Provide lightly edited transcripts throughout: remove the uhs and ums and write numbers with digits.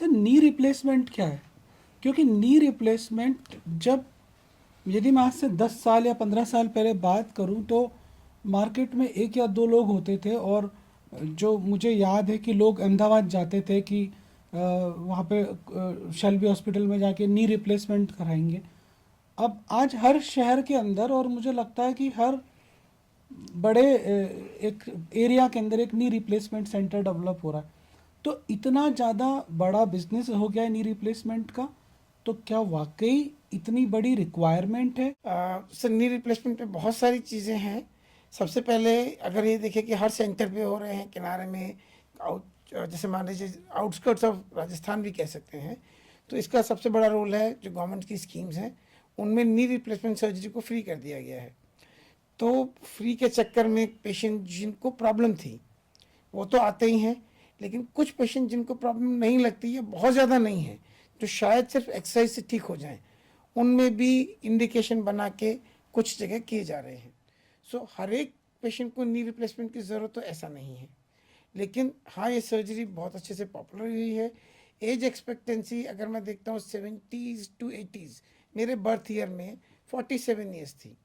Sir knee replacement क्या है? क्योंकि नी रिप्लेसमेंट जब यदि मैं आज से 10 साल या 15 साल पहले बात करूं तो मार्केट में एक या दो लोग होते थे, और जो मुझे याद है कि लोग अहमदाबाद जाते थे कि वहाँ पे शेल्बी हॉस्पिटल में जाके नी रिप्लेसमेंट कराएंगे। अब आज हर शहर के अंदर, और मुझे लगता है कि हर बड़े एक एरिया के अंदर एक नी रिप्लेसमेंट सेंटर डेवलप हो रहा है। तो इतना ज़्यादा बड़ा बिजनेस हो गया है नी रिप्लेसमेंट का, तो क्या वाकई इतनी बड़ी रिक्वायरमेंट है? सर नी रिप्लेसमेंट में बहुत सारी चीज़ें हैं। सबसे पहले अगर ये देखें कि हर सेंटर पे हो रहे हैं, किनारे में, आउट, जैसे मान लीजिए आउटस्कर्ट्स ऑफ राजस्थान भी कह सकते हैं, तो इसका सबसे बड़ा रोल है जो गवर्नमेंट की स्कीम्स हैं उनमें नी रिप्लेसमेंट सर्जरी को फ्री कर दिया गया है। तो फ्री के चक्कर में पेशेंट जिनको प्रॉब्लम थी वो तो आते ही हैं, लेकिन कुछ पेशेंट जिनको प्रॉब्लम नहीं लगती या बहुत ज़्यादा नहीं है, जो शायद सिर्फ एक्सरसाइज से ठीक हो जाएं, उनमें भी इंडिकेशन बना के कुछ जगह किए जा रहे हैं। सो हर एक पेशेंट को नी रिप्लेसमेंट की ज़रूरत तो ऐसा नहीं है, लेकिन हाँ ये सर्जरी बहुत अच्छे से पॉपुलर हुई है। एज एक्सपेक्टेंसी अगर मैं देखता हूँ 70s to 80s, मेरे बर्थ ईयर में 47 ईयर्स थी,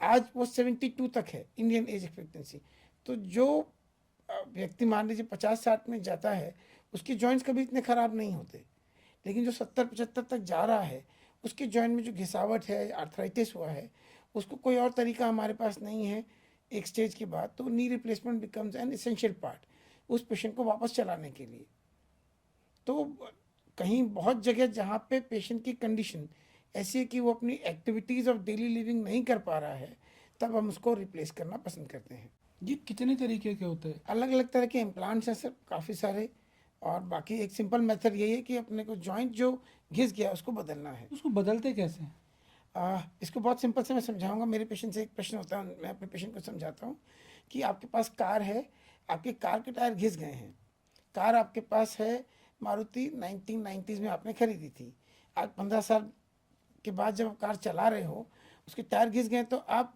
आज वो 72 तक है इंडियन एज एक्सपेक्टेंसी। तो जो व्यक्ति मान लीजिए 50-60 में जाता है उसके जॉइंट्स कभी इतने ख़राब नहीं होते, लेकिन जो 70-75 तक जा रहा है उसके जॉइंट में जो घिसावट है, आर्थराइटिस हुआ है, उसको कोई और तरीका हमारे पास नहीं है एक स्टेज के बाद, तो knee replacement becomes an essential part उस पेशेंट को वापस चलाने के लिए। तो कहीं बहुत जगह जहाँ पे पेशेंट की कंडीशन ऐसी है कि वो अपनी एक्टिविटीज़ ऑफ डेली लिविंग नहीं कर पा रहा है, तब हम उसको रिप्लेस करना पसंद करते हैं। ये कितने तरीके के होते हैं? अलग अलग तरह के इम्प्लांट्स हैं सर, काफ़ी सारे। और बाकी एक सिंपल मेथड यही है कि अपने को जॉइंट जो घिस गया उसको बदलना है। उसको बदलते कैसे हैं? इसको बहुत सिंपल से मैं समझाऊंगा। मेरे पेशेंट से एक प्रश्न होता है, मैं अपने पेशेंट को समझाता हूँ कि आपके पास कार है, आपके कार के टायर घिस गए हैं। कार आपके पास है, मारुति 1990s में आपने खरीदी थी। आज 15 साल के बाद जब आप कार चला रहे हो, उसके टायर घिस गए, तो आप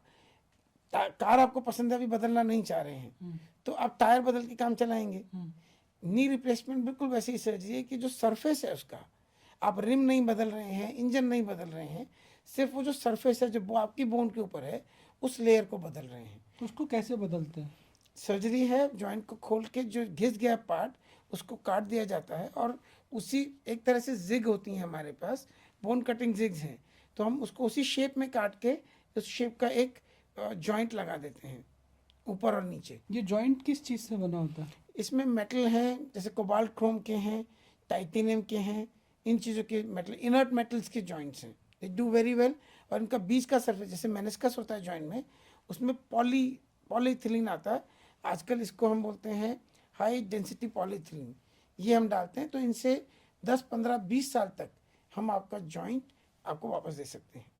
कार आपको पसंद है, अभी बदलना नहीं चाह रहे हैं, तो आप टायर बदल के काम चलाएंगे। नी रिप्लेसमेंट बिल्कुल वैसी सर्जरी है कि जो सरफेस है उसका, आप रिम नहीं बदल रहे हैं, इंजन नहीं बदल रहे हैं, सिर्फ वो जो सरफेस है जो आपकी बोन के ऊपर है उस लेयर को बदल रहे हैं। तो उसको कैसे बदलते हैं? सर्जरी है, जॉइंट को खोल के जो घिस गया पार्ट उसको काट दिया जाता है, और उसी एक तरह से जिग होती हैं हमारे पास, बोन कटिंग जिग्स हैं, तो हम उसको उसी शेप में काट के उस शेप का एक जॉइंट लगा देते हैं ऊपर और नीचे। ये जॉइंट किस चीज़ से बना होता है? इसमें मेटल हैं, जैसे कोबाल्ट क्रोम के हैं, टाइटेनियम के हैं, इन चीज़ों के मेटल, इनर्ट मेटल्स के जॉइंट्स हैं, दे डू वेरी वेल। और इनका बीच का सरफेस जैसे मेनिस्कस होता है जॉइंट में, उसमें पॉलीथिलीन आता है, आजकल इसको हम बोलते हैं हाई डेंसिटी पॉलीथिलीन, ये हम डालते हैं, तो इनसे 10-15-20 साल तक हम आपका जॉइंट आपको वापस दे सकते हैं।